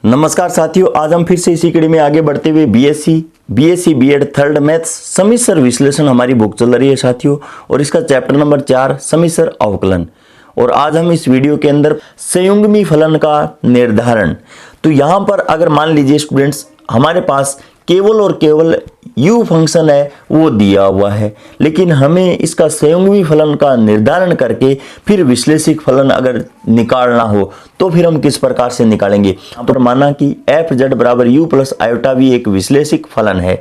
नमस्कार साथियों, आज हम फिर से इसी कड़ी में आगे बढ़ते हुए बीएससी बीएड थर्ड मैथ्स समीसर विश्लेषण हमारी बुक चल रही है साथियों, और इसका चैप्टर नंबर 4 समीसर अवकलन। और आज हम इस वीडियो के अंदर संयुग्मी फलन का निर्धारण। तो यहाँ पर अगर मान लीजिए स्टूडेंट्स, हमारे पास केवल और केवल u फंक्शन है वो दिया हुआ है, लेकिन हमें इसका संयुग्मी फलन का निर्धारण करके फिर विश्लेषिक फलन अगर निकालना हो तो फिर हम किस प्रकार से निकालेंगे। तो माना कि एफ जेड बराबर यू प्लस आयोटा वी एक विश्लेषिक फलन है,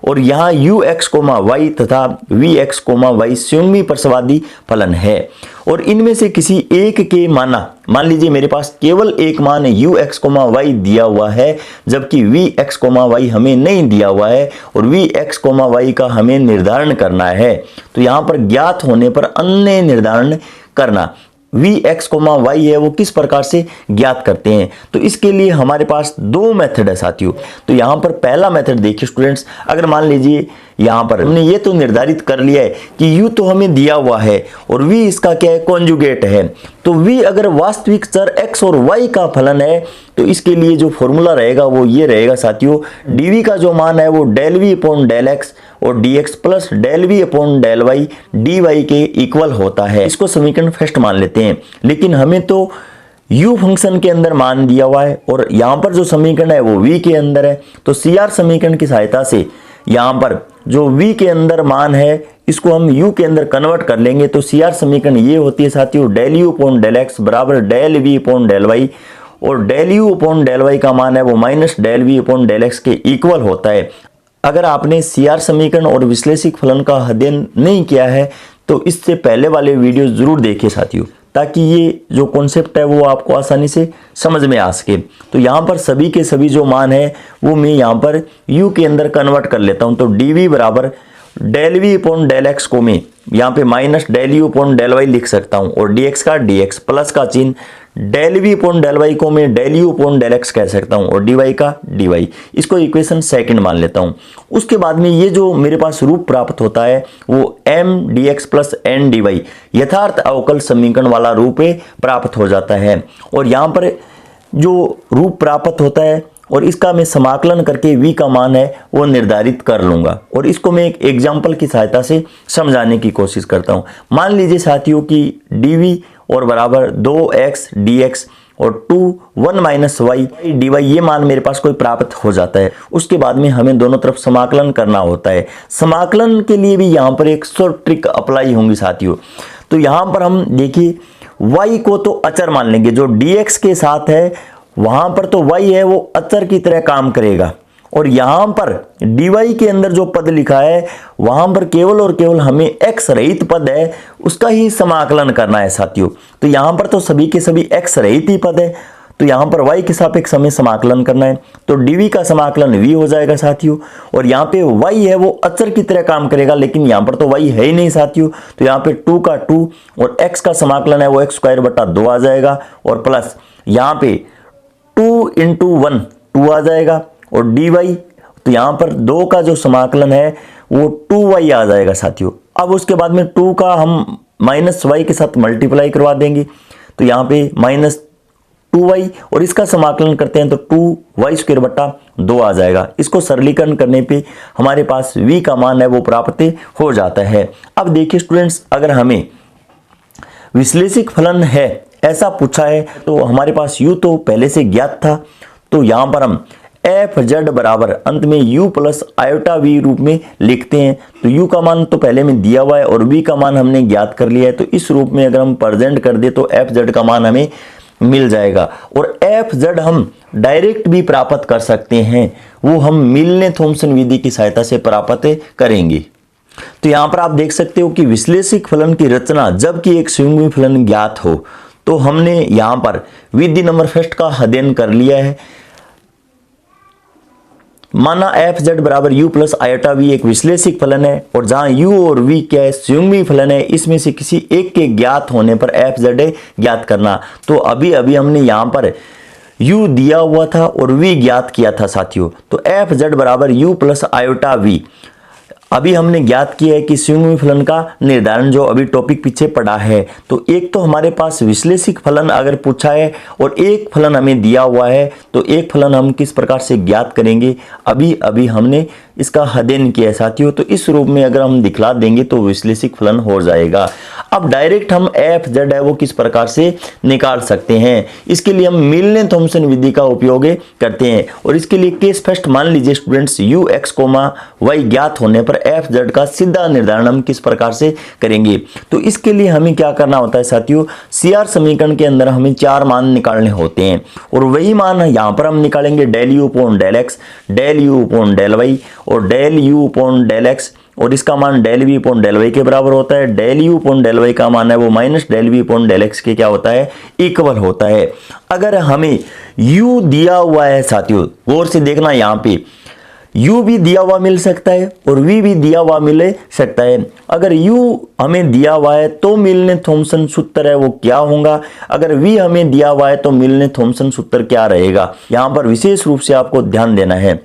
और यहाँ यू एक्स कोमा वाई तथा वी एक्स कोमा वाई संयुग्मी प्रसवादी फलन है, और इनमें से किसी एक के मान लीजिए मेरे पास केवल एक मान यू एक्स कोमा वाई दिया हुआ है, जबकि वी एक्स कोमा वाई हमें नहीं दिया हुआ है, और वी एक्स कोमा वाई का हमें निर्धारण करना है। तो यहाँ पर ज्ञात होने पर अन्य निर्धारण करना, वी एक्स कोमा वाई है वो किस प्रकार से ज्ञात करते हैं। तो इसके लिए हमारे पास दो मेथड है साथियों। तो यहाँ पर पहला मेथड देखिए स्टूडेंट्स, अगर मान लीजिए यहाँ पर हमने ये तो निर्धारित कर लिया है कि u तो हमें दिया हुआ है और v इसका क्या है, कॉन्जुगेट है। तो v अगर वास्तविक चर x और y का फलन है तो इसके लिए जो फॉर्मूला रहेगा वो ये रहेगा साथियों, dv का जो मान है वो del v upon del x और dx plus del v upon del y dy के इक्वल होता है। इसको समीकरण फर्स्ट मान लेते हैं, लेकिन हमें तो u फंक्शन के अंदर मान दिया हुआ है और यहाँ पर जो समीकरण है वो v के अंदर है। तो CR समीकरण की सहायता से यहाँ पर जो v के अंदर मान है इसको हम u के अंदर कन्वर्ट कर लेंगे। तो CR समीकरण ये होती है साथियों, del u upon del x बराबर del v upon del y, और del u upon del y का मान है वो minus del v upon del x के इक्वल होता है। अगर आपने CR समीकरण और विश्लेषिक फलन का अध्ययन नहीं किया है तो इससे पहले वाले वीडियो जरूर देखिए साथियों, ताकि ये जो कॉन्सेप्ट है वो आपको आसानी से समझ में आ सके। तो यहाँ पर सभी के सभी जो मान है वो मैं यहाँ पर u के अंदर कन्वर्ट कर लेता हूँ। तो dv बराबर del v upon del x को मैं यहाँ पे minus del u upon del y लिख सकता हूँ, और dx का dx प्लस का चिन्ह del v upon del y को मैं del u upon del x कह सकता हूँ, और dy का dy। इसको इक्वेशन सेकंड मान लेता हूँ। उसके बाद में ये जो मेरे पास रूप प्राप्त होता है वो m dx plus n dy यथार्थ अवकल समीकरण वाला रूप प्राप्त हो जाता है। और यहाँ पर जो रूप प्राप्त होता है और इसका मैं समाकलन करके v का मान है वो निर्धारित कर लूंगा, और इसको मैं एक एग्जाम्पल की सहायता से समझाने की कोशिश करता हूं। मान लीजिए साथियों कि dv और बराबर 2x dx और 2 1 माइनस वाई dy ये मान मेरे पास कोई प्राप्त हो जाता है। उसके बाद में हमें दोनों तरफ समाकलन करना होता है। समाकलन के लिए भी यहाँ पर एक शॉर्ट ट्रिक अप्लाई होंगी साथियों। तो यहाँ पर हम देखिए y को तो अचर मान लेंगे, जो dx के साथ है वहां पर तो y है वो अचर की तरह काम करेगा, और यहां पर dy के अंदर जो पद लिखा है वहां पर केवल और केवल हमें x रहित पद है उसका ही समाकलन करना है साथियों। तो यहां पर तो सभी के सभी x रहित ही पद है, तो यहां पर y के सापेक्ष हमें समाकलन करना है। तो dv का समाकलन v हो जाएगा साथियों, और यहाँ पे y है वो अचर की तरह काम करेगा, लेकिन यहाँ पर तो y है ही नहीं साथियों। तो यहाँ पे 2 का 2 और x का समाकलन है वो x स्क्वायर बटा 2 आ जाएगा, और प्लस यहाँ पे 2 इंटू 1 2 आ जाएगा, और dy तो यहाँ पर 2 का जो समाकलन है वो 2y आ जाएगा साथियों। अब उसके बाद में 2 का हम माइनस y के साथ मल्टीप्लाई करवा देंगे, तो यहाँ पे माइनस 2y, और इसका समाकलन करते हैं तो 2y स्क्वायर बटा 2 आ जाएगा। इसको सरलीकरण करने पे हमारे पास v का मान है वो प्राप्त हो जाता है। अब देखिए स्टूडेंट्स, अगर हमें विश्लेषिक फलन है ऐसा पूछा है तो हमारे पास u तो पहले से ज्ञात था, तो यहाँ पर हम एफ जेड बराबर अंत में u प्लस आयोटा v रूप में लिखते हैं। तो u का मान तो पहले में दिया हुआ है और v का मान हमने ज्ञात कर लिया है, तो इस रूप में अगर हम प्रेजेंट कर दे तो एफ जेड का मान हमें मिल जाएगा। और एफ जेड हम डायरेक्ट भी प्राप्त कर सकते हैं, वो हम मिलने थॉमसन विधि की सहायता से प्राप्त करेंगे। तो यहाँ पर आप देख सकते हो कि विश्लेषिक फलन की रचना जबकि एक संयुग्मी फलन ज्ञात हो, तो हमने यहाँ पर विधि नंबर फर्स्ट का अध्ययन कर लिया है। माना एफ जेड बराबर यू प्लस आयोटा वी एक विश्लेषिक फलन है, और जहां u और v क्या है, संयुग्मी फलन है। इसमें से किसी एक के ज्ञात होने पर एफ जेड ज्ञात करना। तो अभी अभी हमने यहाँ पर u दिया हुआ था और v ज्ञात किया था साथियों। तो एफ जेड बराबर यू प्लस आयोटा वी अभी हमने ज्ञात किया है कि संयुग्मी फलन का निर्धारण जो अभी टॉपिक पीछे पड़ा है। तो एक तो हमारे पास विश्लेषिक फलन अगर पूछा है और एक फलन हमें दिया हुआ है, तो एक फलन हम किस प्रकार से ज्ञात करेंगे, अभी अभी हमने इसका अध्ययन किया है साथियों। तो इस रूप में अगर हम दिखला देंगे तो विश्लेषिक फलन हो जाएगा। अब डायरेक्ट हम एफ जेड है वो किस प्रकार से निकाल सकते हैं, इसके लिए हम मिलने थॉमसन विधि का उपयोग करते हैं। और इसके लिए केस फर्स्ट मान लीजिए students, u x comma y ज्ञात होने पर एफ जेड का सीधा निर्धारण हम किस प्रकार से करेंगे। तो इसके लिए हमें क्या करना होता है साथियों, सीआर समीकरण के अंदर हमें 4 मान निकालने होते हैं और वही मान यहाँ पर हम निकालेंगे del u upon del x, del u upon del y और del u upon del x, और इसका मान del v upon del y के बराबर होता है। Del u upon del y का मान है वो minus del v upon del x के क्या होता है, इक्वल होता है। अगर हमें u दिया हुआ है साथियों, गौर से देखना, यहाँ पे u भी दिया हुआ मिल सकता है और v भी दिया हुआ मिल सकता है। अगर u हमें दिया हुआ है तो मिलने थॉमसन सूत्र है वो क्या होगा, अगर v हमें दिया हुआ है तो मिलने थॉमसन सूत्र क्या रहेगा, यहाँ पर विशेष रूप से आपको ध्यान देना है।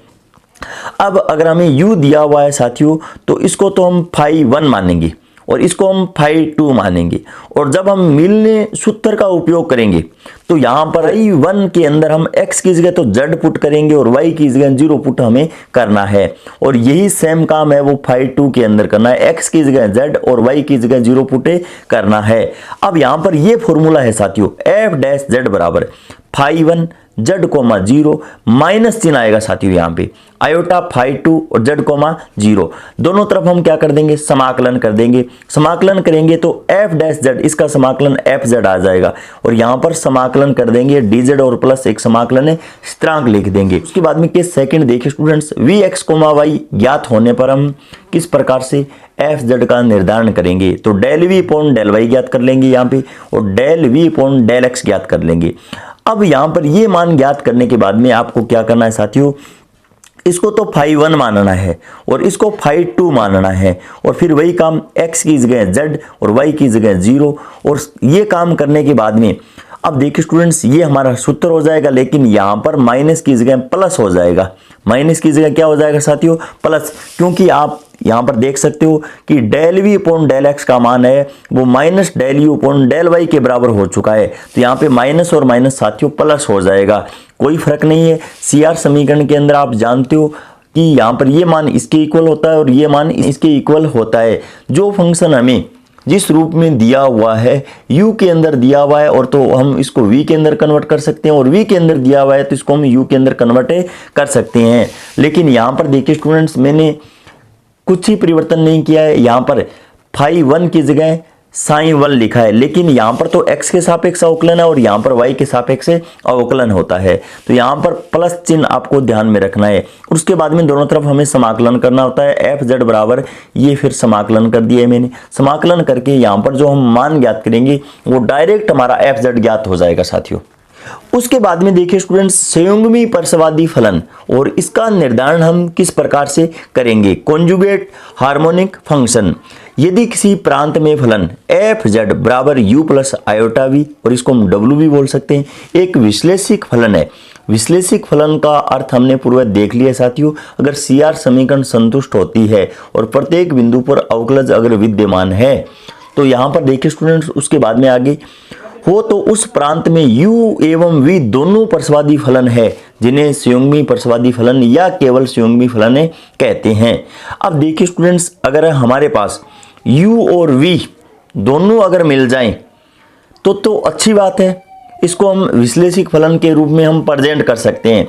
अब अगर हमें u दिया हुआ है साथियों, तो इसको तो हम फाई 1 मानेंगे और इसको हम फाई 2 मानेंगे, और जब हम मिलने सूत्र का उपयोग करेंगे तो यहाँ पर फाई 1 के अंदर हम x की जगह तो z पुट करेंगे और y की जगह 0 पुट हमें करना है, और यही सेम काम है वो फाई 2 के अंदर करना है, x की जगह z और y की जगह 0 पुट करना है। अब यहाँ पर ये फॉर्मूला है साथियों, f डैश z बराबर फाई 1 z कोमा 0 माइनस चिन्ह आएगा साथियों, यहाँ पे आयोटा फाई 2 और z कोमा 0, दोनों तरफ हम क्या कर देंगे, समाकलन कर देंगे। समाकलन करेंगे तो f डैश z, इसका समाकलन f z आ जाएगा, और यहाँ पर समाकलन कर देंगे dz और प्लस एक समाकलन है स्थिरांक लिख देंगे। उसके बाद में केस सेकंड देखिए students, v x comma y ज्ञात होने पर हम किस प्रकार से एफ जेड का निर्धारण करेंगे। तो del v upon del y ज्ञात कर लेंगे यहाँ पे, और del v upon del x ज्ञात कर लेंगे। अब यहाँ पर ये मान ज्ञात करने के बाद में आपको क्या करना है साथियों, इसको तो फाई 1 मानना है और इसको फाई 2 मानना है, और फिर वही काम x की जगह z और y की जगह 0, और ये काम करने के बाद में अब देखिए स्टूडेंट्स, ये हमारा सूत्र हो जाएगा, लेकिन यहाँ पर माइनस की जगह प्लस हो जाएगा। माइनस की जगह क्या हो जाएगा साथियों, प्लस, क्योंकि आप यहाँ पर देख सकते हो कि del v upon del x का मान है वो minus del u upon del y के बराबर हो चुका है। तो यहाँ पे माइनस और माइनस साथियों प्लस हो जाएगा, कोई फर्क नहीं है। सीआर समीकरण के अंदर आप जानते हो कि यहाँ पर ये मान इसके इक्वल होता है और ये मान इसके इक्वल होता है। जो फंक्शन हमें जिस रूप में दिया हुआ है, u के अंदर दिया हुआ है, और तो हम इसको v के अंदर कन्वर्ट कर सकते हैं, और v के अंदर दिया हुआ है तो इसको हम u के अंदर कन्वर्ट कर सकते हैं। लेकिन यहाँ पर देखिए स्टूडेंट्स, मैंने कुछ ही परिवर्तन नहीं किया है, यहाँ पर फाई 1 की जगह साइन 1 लिखा है, लेकिन यहाँ पर तो x के सापेक्ष अवकलन है और यहाँ पर y के सापेक्ष अवकलन होता है। तो यहाँ पर प्लस चिन्ह आपको ध्यान में रखना है, और उसके बाद में दोनों तरफ हमें समाकलन करना होता है। एफ जेड बराबर, ये फिर समाकलन कर दिया है मैंने, समाकलन करके यहाँ पर जो हम मान ज्ञात करेंगे वो डायरेक्ट हमारा एफ जेड ज्ञात हो जाएगा साथियों। उसके बाद में देखिए स्टूडेंट्स, संयुग्मी परसवादी फलन, और इसका निर्धारण हम किस प्रकार से करेंगे। कॉन्जुगेट हार्मोनिक फंक्शन, यदि किसी प्रांत में फलन एफ जेड बराबर यू प्लस आयोटा वी, और इसको हम डब्ल्यू भी बोल सकते हैं, एक विश्लेषिक फलन है। विश्लेषिक फलन का अर्थ हमने पूर्व देख लिया साथियों, अगर सीआर समीकरण संतुष्ट होती है और प्रत्येक बिंदु पर अवकलज अगर विद्यमान है, तो यहाँ पर देखिए स्टूडेंट्स, उसके बाद में आगे हो तो उस प्रांत में u एवं v दोनों परसवादी फलन है, जिन्हें संयुग्मी परसवादी फलन या केवल संयुग्मी फलन कहते हैं। अब देखिए स्टूडेंट्स, अगर हमारे पास u और v दोनों अगर मिल जाएं तो अच्छी बात है, इसको हम विश्लेषिक फलन के रूप में हम प्रेजेंट कर सकते हैं।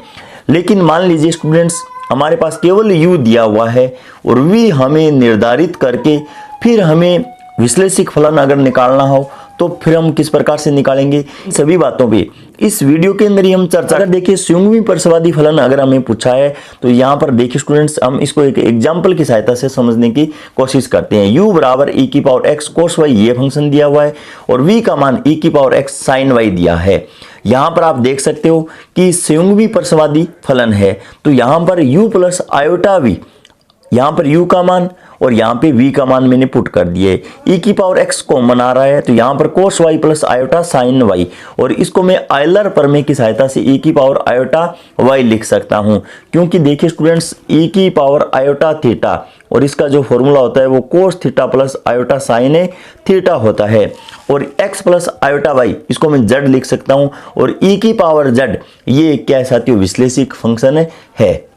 लेकिन मान लीजिए स्टूडेंट्स, हमारे पास केवल u दिया हुआ है और v हमें निर्धारित करके फिर हमें विश्लेषिक फलन अगर निकालना हो तो फिर हम किस प्रकार से निकालेंगे, सभी बातों पे इस वीडियो के अंदर ही हम चर्चा। अगर देखिए संयुग्मी परसवादी फलन अगर हमें पूछा है तो यहाँ पर देखिए स्टूडेंट्स, हम इसको एक एग्जांपल की सहायता से समझने की कोशिश करते हैं। u बराबर e की पावर x कोस y ये फंक्शन दिया हुआ है और v का मान e की पावर x साइन y दिया है। यहाँ पर आप देख सकते हो कि संयुग्मी परसवादी फलन है, तो यहाँ पर u प्लस आयोटा v यहाँ पर u का मान और यहाँ पे v का मान मैंने पुट कर दिया है। e की पावर x कॉमन आ रहा है तो यहाँ पर cos y plus iota sine y, और इसको मैं आयलर प्रमेय की सहायता से e की पावर आयोटा y लिख सकता हूँ, क्योंकि देखिए स्टूडेंट्स e की पावर आयोटा थीटा और इसका जो फॉर्मूला होता है वो cos theta plus iota sine theta होता है, और x प्लस आयोटा y इसको मैं z लिख सकता हूँ, और e की पावर z ये क्या है साथियों, विश्लेषिक फंक्शन है।